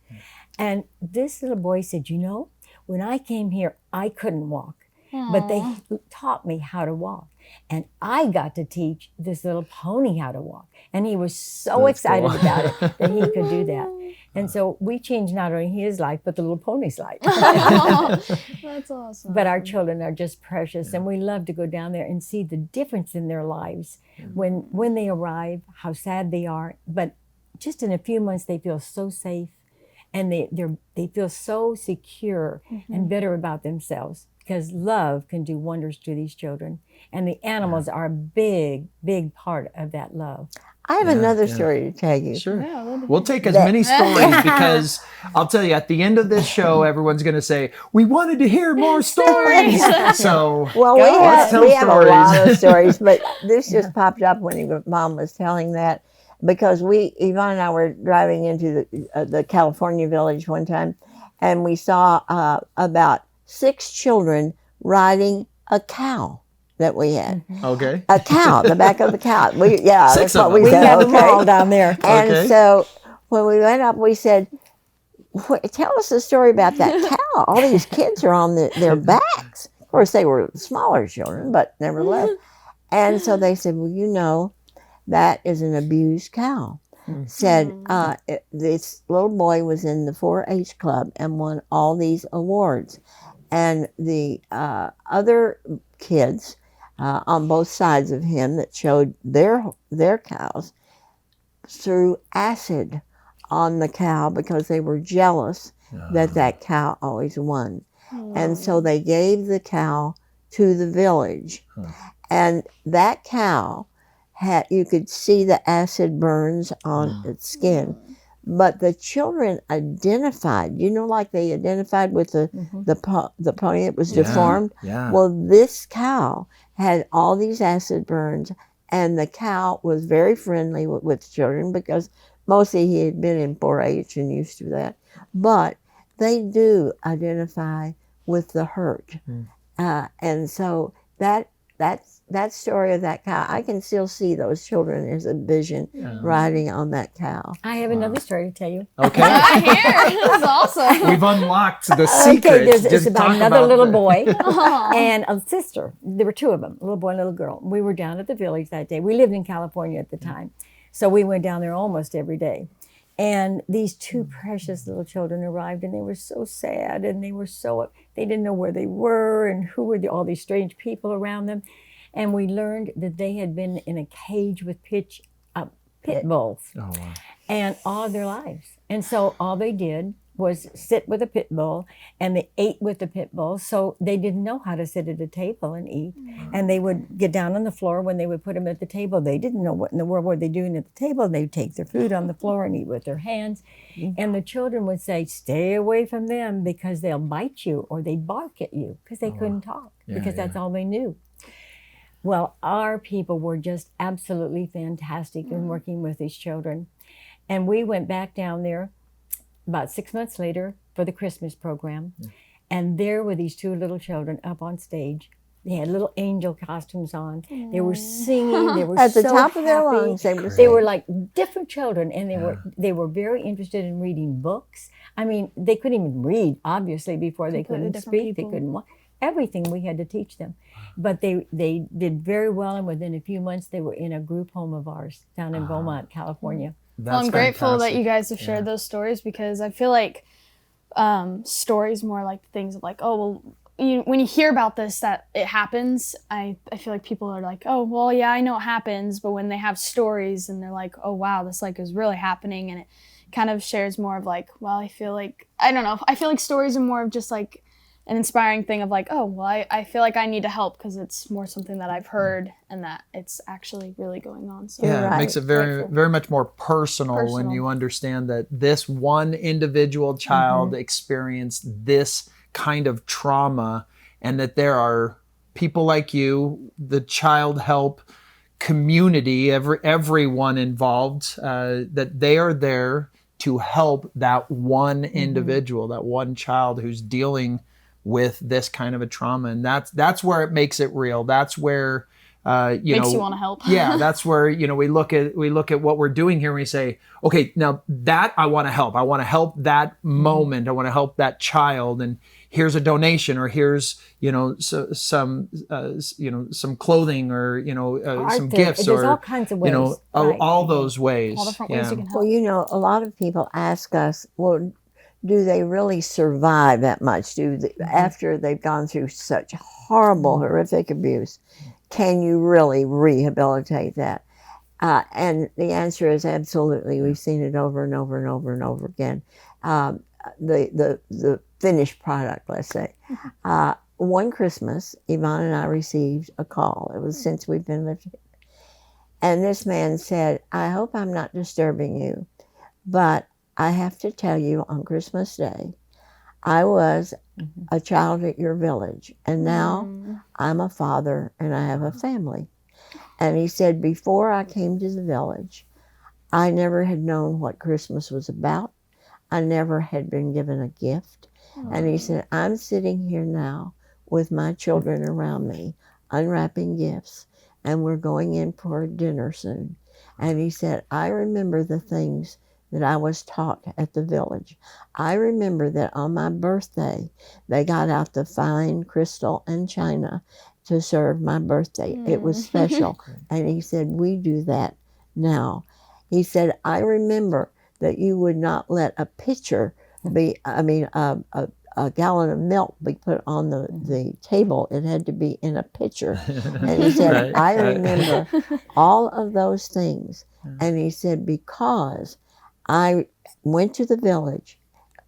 And this little boy said, you know, when I came here, I couldn't walk. But they taught me how to walk. And I got to teach this little pony how to walk. And he was so excited about it that he could do that. And so we changed not only his life, but the little pony's life. That's awesome. But our children are just precious. And we love to go down there and see the difference in their lives when they arrive, how sad they are. But just in a few months, they feel so safe. And they feel so secure and better about themselves. Because love can do wonders to these children. And the animals are a big, big part of that love. I have another story to tell you. Sure. We'll take as many stories because I'll tell you, at the end of this show, everyone's going to say, we wanted to hear more stories. So, Well, we have a lot of stories, but this just popped up when Mom was telling that. Because Yvonne and I were driving into the California village one time, and we saw about 6 children riding a cow that we had. Okay. A cow, the back of the cow. That's what we We said. had them all down there. And so when we went up, we said, tell us a story about that cow. All these kids are on their backs. Of course, they were smaller children, but nevertheless. And so they said, well, you know, that is an abused cow. Said this little boy was in the 4-H club and won all these awards. And the other kids on both sides of him that showed their cows threw acid on the cow because they were jealous that cow always won. And so they gave the cow to the village. And that cow you could see the acid burns on its skin. But the children identified, like they identified with the pony that was deformed. Yeah. Well, this cow had all these acid burns, and the cow was very friendly with children because mostly he had been in 4-H and used to that. But they do identify with the hurt. And so that story of that cow, I can still see those children as a vision riding on that cow. I have another story to tell you. Okay. I hear. This is awesome. We've unlocked the secret. It's about another little boy and a sister. There were 2 of them, a little boy and a little girl. We were down at the village that day. We lived in California at the time. So we went down there almost every day. And these two precious little children arrived, and they were so sad, and they didn't know where they were and who were all these strange people around them. And we learned that they had been in a cage with pit bulls and all their lives. And so all they did was sit with a pit bull, and they ate with the pit bull. So they didn't know how to sit at a table and eat. And they would get down on the floor when they would put them at the table. They didn't know what in the world were they doing at the table. They'd take their food on the floor and eat with their hands. And the children would say, stay away from them because they'll bite you, or they bark at you, because they couldn't talk, because that's all they knew. Well, our people were just absolutely fantastic in working with these children. And we went back down there about 6 months later for the Christmas program. And there were these two little children up on stage. They had little angel costumes on. They were singing. They were At the so top of their happy. lungs, They were like different children, and they were very interested in reading books. I mean, they couldn't even read, obviously, before they Completely couldn't different speak. people. They couldn't walk. Everything we had to teach them. But they did very well, and within a few months, they were in a group home of ours down in Beaumont, California. Well, I'm grateful that you guys have shared those stories, because I feel like stories more like things of like, oh, well, when you hear about this, that it happens, I feel like people are like, oh, well, yeah, I know it happens. But when they have stories and they're like, oh, wow, this like is really happening. And it kind of shares more of like, well, I feel like, I don't know. I feel like stories are more of just like an inspiring thing of like, oh, well, I feel like I need to help because it's more something that I've heard and that it's actually really going on. So it makes it very much more personal when you understand that this one individual child experienced this kind of trauma, and that there are people like you, the Childhelp community, everyone involved, that they are there to help that one individual, that one child who's dealing with this kind of a trauma. And that's where it makes it real. That's where makes you want to help. Yeah, that's where we look at what we're doing here and we say, okay, now that I want to help. I want to help that moment. I want to help that child. And here's a donation, or here's some clothing, or some gifts, There's or all kinds of ways. All those ways. All different ways you can help. Well, a lot of people ask us, well, do they really survive that much? After they've gone through such horrible, horrific abuse, can you really rehabilitate that? And the answer is absolutely. We've seen it over and over and over and over again. The finished product, let's say. One Christmas, Yvonne and I received a call. It was since we've been living. And this man said, I hope I'm not disturbing you, but I have to tell you, on Christmas Day, I was a child at your village, and now I'm a father and I have a family. And he said, before I came to the village, I never had known what Christmas was about. I never had been given a gift. And he said, I'm sitting here now with my children around me, unwrapping gifts, and we're going in for a dinner soon. And he said, I remember the things that I was taught at the village. I remember that on my birthday, they got out the fine crystal and china to serve my birthday. It was special. And he said, we do that now. He said, I remember that you would not let a pitcher be, a gallon of milk be put on the table. It had to be in a pitcher. And he said, I remember all of those things. And he said, because I went to the village,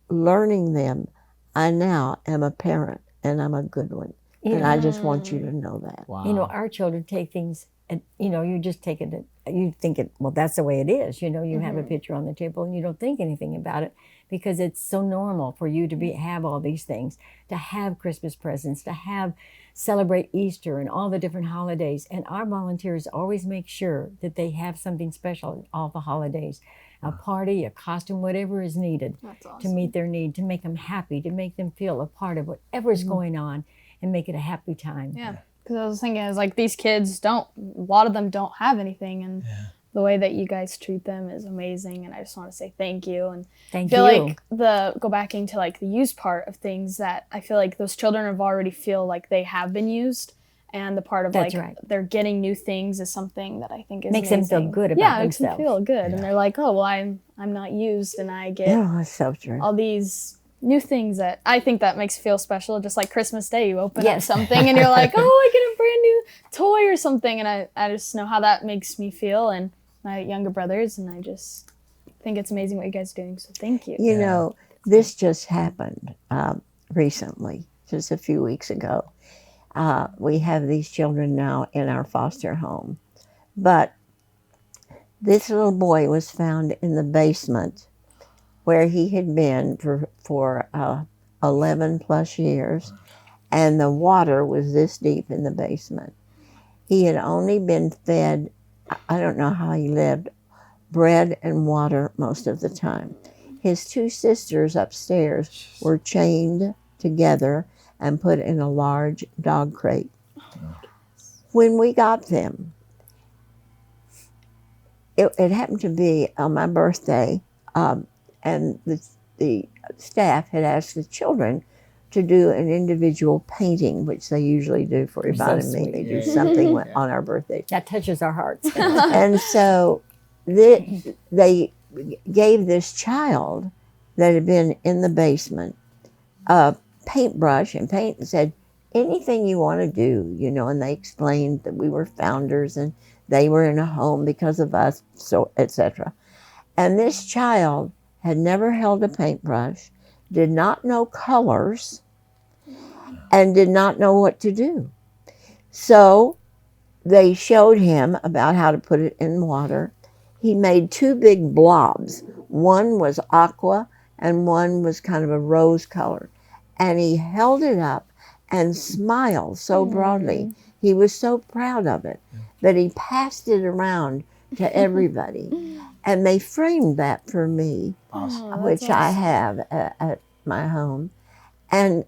learning them, I now am a parent, and I'm a good one. And I just want you to know that. Wow. Our children take things, and you just take it, you think it, well, that's the way it is. You have a picture on the table and you don't think anything about it because it's so normal for you to have all these things, to have Christmas presents, to celebrate Easter and all the different holidays. And our volunteers always make sure that they have something special at all the holidays. A party, a costume, whatever is needed to meet their need, to make them happy, to make them feel a part of whatever's going on and make it a happy time. Yeah, because I was thinking, is like these kids a lot of them don't have anything, and the way that you guys treat them is amazing, and I just want to say thank you. And Thank I feel you. like go back into like the use part of things, that I feel like those children have already feel like they have been used, And the part of That's like right. they're getting new things is something that I think is Makes them feel amazing. good about yeah, it makes them themselves. feel good, and they're like, oh well, I'm not used, and I get Oh, that's so true. all these new things that I think that makes you feel special. Just like Christmas Day, you open up Yes. something and you're like, oh, I get a brand new toy or something, and I just know how that makes me feel, and my younger brothers, and I just think it's amazing what you guys are doing. So thank you. You know, this just happened recently, just a few weeks ago. We have these children now in our foster home. But this little boy was found in the basement where he had been for 11 plus years, and the water was this deep in the basement. He had only been fed, I don't know how he lived, bread and water most of the time. His two sisters upstairs were chained together and put in a large dog crate. When we got them, it happened to be on my birthday, and the staff had asked the children to do an individual painting, which they usually do for Yvonne and me. sweet. They do something on our birthday. That touches our hearts. And so they gave this child that had been in the basement a paintbrush and paint, and said, anything you want to do, you know, and they explained that we were founders and they were in a home because of us, so etc. And this child had never held a paintbrush, did not know colors, and did not know what to do. So they showed him about how to put it in water. He made two big blobs. One was aqua and one was kind of a rose color. And he held it up and smiled so broadly. He was so proud of it that he passed it around to everybody. And they framed that for me, which I have at my home. And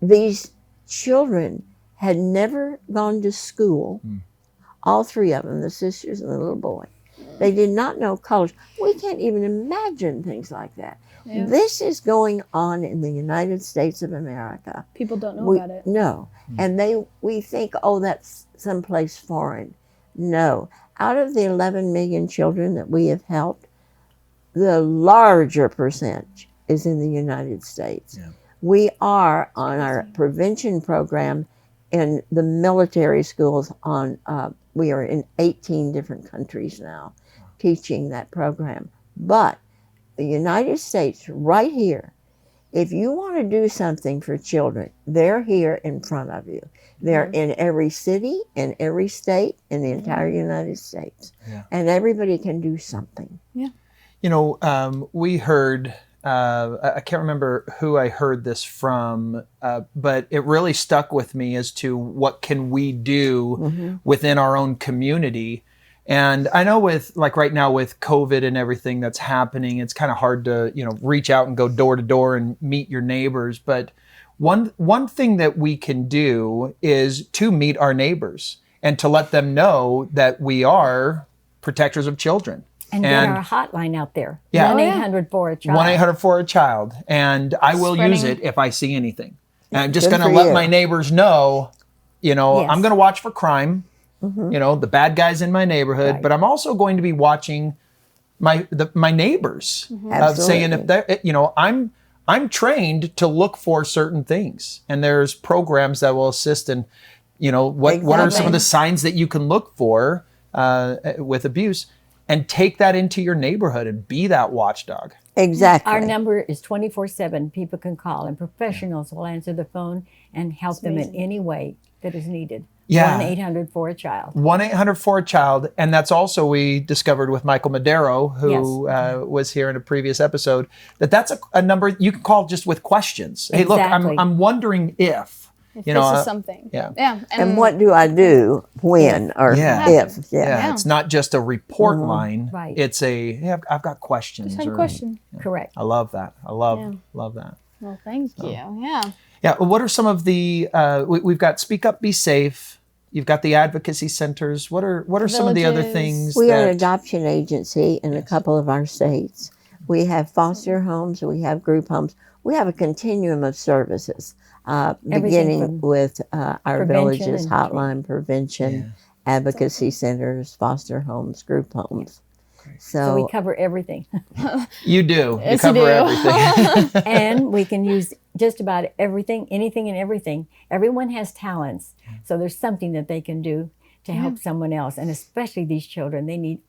these children had never gone to school, all three of them, the sisters and the little boy. They did not know colors. We can't even imagine things like that. Yeah. This is going on in the United States of America. People don't know about it. No. And we think, oh, that's someplace foreign. No. Out of the 11 million children that we have helped, the larger percentage is in the United States. Yeah. We are on our prevention program in the military schools we are in 18 different countries now teaching that program. But the United States, right here, if you want to do something for children, they're here in front of you. They're in every city, in every state, in the entire United States. Yeah. And everybody can do something. Yeah. You know, we heard, I can't remember who I heard this from, but it really stuck with me as to what can we do within our own community. And I know with, like right now with COVID and everything that's happening, it's kind of hard to, you know, reach out and go door to door and meet your neighbors. But one thing that we can do is to meet our neighbors and to let them know that we are protectors of children. And get our hotline out there. Yeah. 1-800-4-A-CHILD. 1-800-4-A-CHILD. And I will use it if I see anything. And I'm just Good going to for let you. my neighbors know, you know, Yes. I'm going to watch for crime, you know, the bad guys in my neighborhood, Right. but I'm also going to be watching my neighbors of saying if they, you know, I'm trained to look for certain things, and there's programs that will assist in, you know, what are some of the signs that you can look for with abuse, and take that into your neighborhood and be that watchdog. Exactly. Our number is 24/7. People can call, and professionals will answer the phone and help them in any way that is needed. Yeah. 1-800-4-A-CHILD. 1-800-4-A-CHILD. And that's also, we discovered with Michael Madero, who was here in a previous episode, that's a number you can call just with questions. Hey, look, Exactly. I'm wondering if you know, this is something. Yeah. Yeah. And what do I do when or Yeah. if? Yeah, it's not just a report line. Right. It's I've got questions. Just have a question. Correct. I love that. I love that. Well, thank you. Yeah. Yeah. What are some of the? We've got Speak Up, Be Safe. You've got the advocacy centers. What are some of the other Villages. things? We are that, an adoption agency in a couple of our states. We have foster homes, we have group homes, we have a continuum of services. beginning with our prevention villages and hotline, prevention, advocacy centers, foster homes, group homes. So we cover everything. You do. Yes, you cover you do. everything. And we can use just about everything, anything and everything. Everyone has talents. So there's something that they can do to help someone else. And especially these children, they need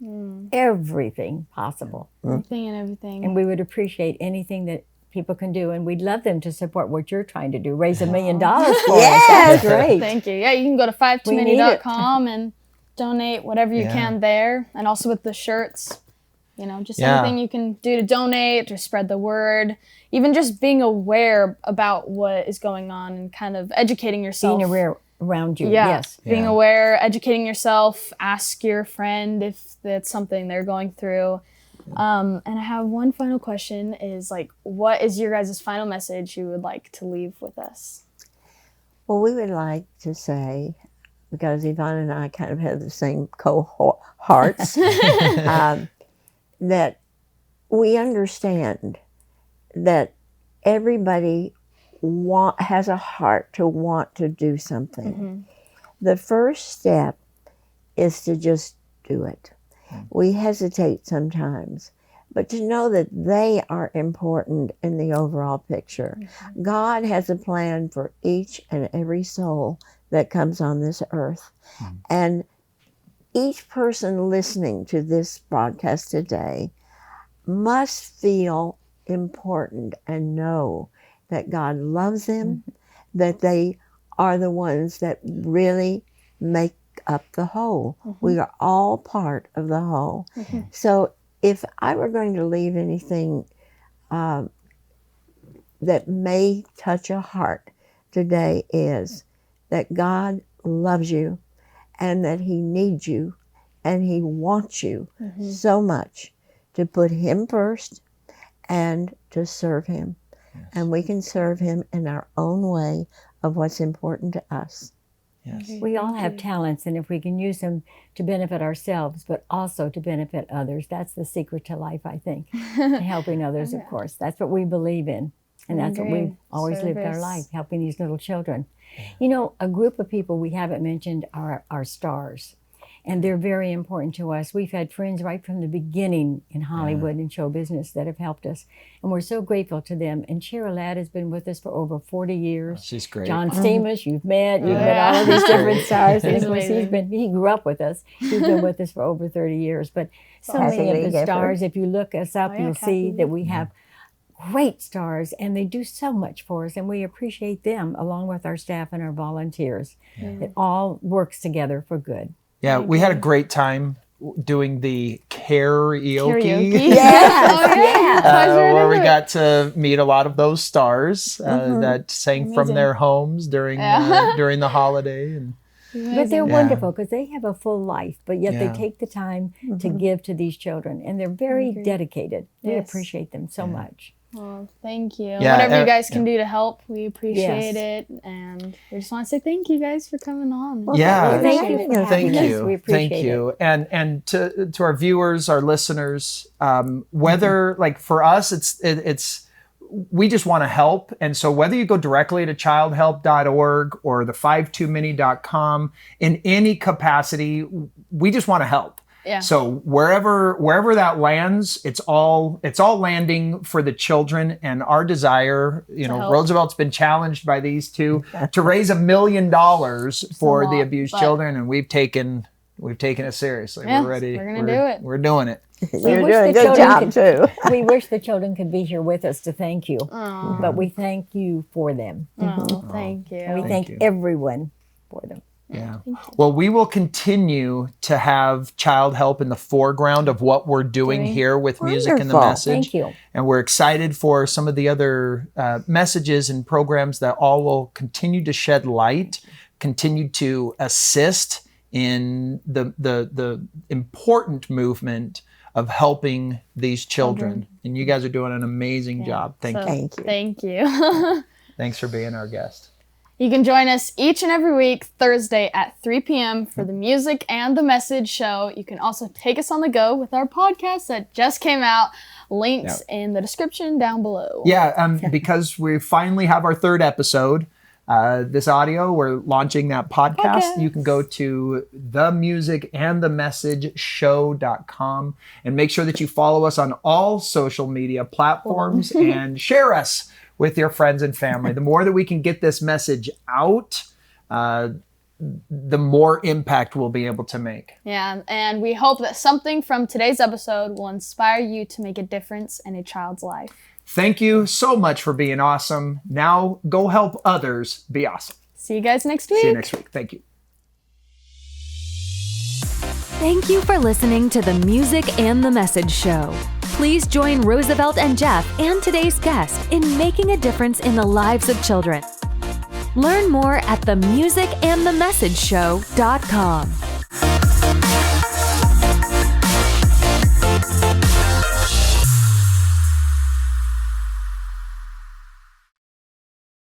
everything possible. Everything and everything. And we would appreciate anything that people can do. And we'd love them to support what you're trying to do. Raise $1 million for us. That's great. Thank you. Yeah, you can go to 5too-many.com and donate whatever you can there. And also with the shirts, you know, just anything you can do to donate or spread the word. Even just being aware about what is going on and kind of educating yourself. Being aware around you, Yeah. yes. Being aware, educating yourself, ask your friend if that's something they're going through. And I have one final question is like, what is your guys' final message you would like to leave with us? Well, we would like to say, because Yvonne and I kind of have the same cohorts, that we understand that everybody has a heart to want to do something. The first step is to just do it. We hesitate sometimes, but to know that they are important in the overall picture. God has a plan for each and every soul that comes on this earth. And each person listening to this broadcast today must feel important and know that God loves them, that they are the ones that really make up the whole. We are all part of the whole. So if I were going to leave anything that may touch a heart today, is that God loves you and that He needs you and He wants you so much to put Him first and to serve Him. And we can serve Him in our own way of what's important to us. We all have talents, and if we can use them to benefit ourselves, but also to benefit others, that's the secret to life, I think. And helping others, of course. That's what we believe in. And that's what we've always lived our life, helping these little children. You know, a group of people we haven't mentioned are our stars. And they're very important to us. We've had friends right from the beginning in Hollywood and show business that have helped us. And we're so grateful to them. And Cheryl Ladd has been with us for over 40 years. She's great. John Stamos, you've met all of these different stars. And of course, he grew up with us. He's been with us for over 30 years. But so many of the stars, if you look us up, you'll see that we have great stars, and they do so much for us, and we appreciate them along with our staff and our volunteers. It all works together for good. Yeah, we had a great time doing the karaoke. Where we got to meet a lot of those stars that sang from their homes during the holiday. And but they're wonderful because they have a full life, but yet they take the time to give to these children, and they're very dedicated. We appreciate them so much. Well, thank you. Yeah, Whatever you guys can do to help, we appreciate it. And we just want to say thank you guys for coming on. Well, thank you. We appreciate it. And to our viewers, our listeners, whether like for us, it's we just want to help. And so whether you go directly to childhelp.org or the 5too-many.com, in any capacity, we just want to help. Yeah. So wherever that lands, it's all landing for the children. And our desire, Roosevelt's been challenged by these two to raise $1 million for the abused children, and we've taken it seriously. Yeah, we're ready. We're gonna do it. We're doing it. You're doing a good job too. We wish the children could be here with us to thank you, but we thank you for them. Oh, thank you. And we thank everyone for them. Yeah. Well, we will continue to have Childhelp in the foreground of what we're doing here with Music and the Message. Thank you. And we're excited for some of the other messages and programs that all will continue to shed light, continue to assist in the important movement of helping these children. And you guys are doing an amazing job. Thank you. Thank you. Thanks for being our guest. You can join us each and every week, Thursday at 3 p.m. for the Music and the Message show. You can also take us on the go with our podcast that just came out. Links in the description down below. Yeah, because we finally have our third episode. this audio, we're launching that podcast. You can go to themusicandthemessageshow.com and make sure that you follow us on all social media platforms and share us with your friends and family. The more that we can get this message out, the more impact we'll be able to make. Yeah, and we hope that something from today's episode will inspire you to make a difference in a child's life. Thank you so much for being awesome. Now go help others be awesome. See you guys next week. See you next week. Thank you. Thank you for listening to the Music and the Message Show. Please join Rosevelt and Jeff and today's guest in making a difference in the lives of children. Learn more at themusicandthemessageshow.com.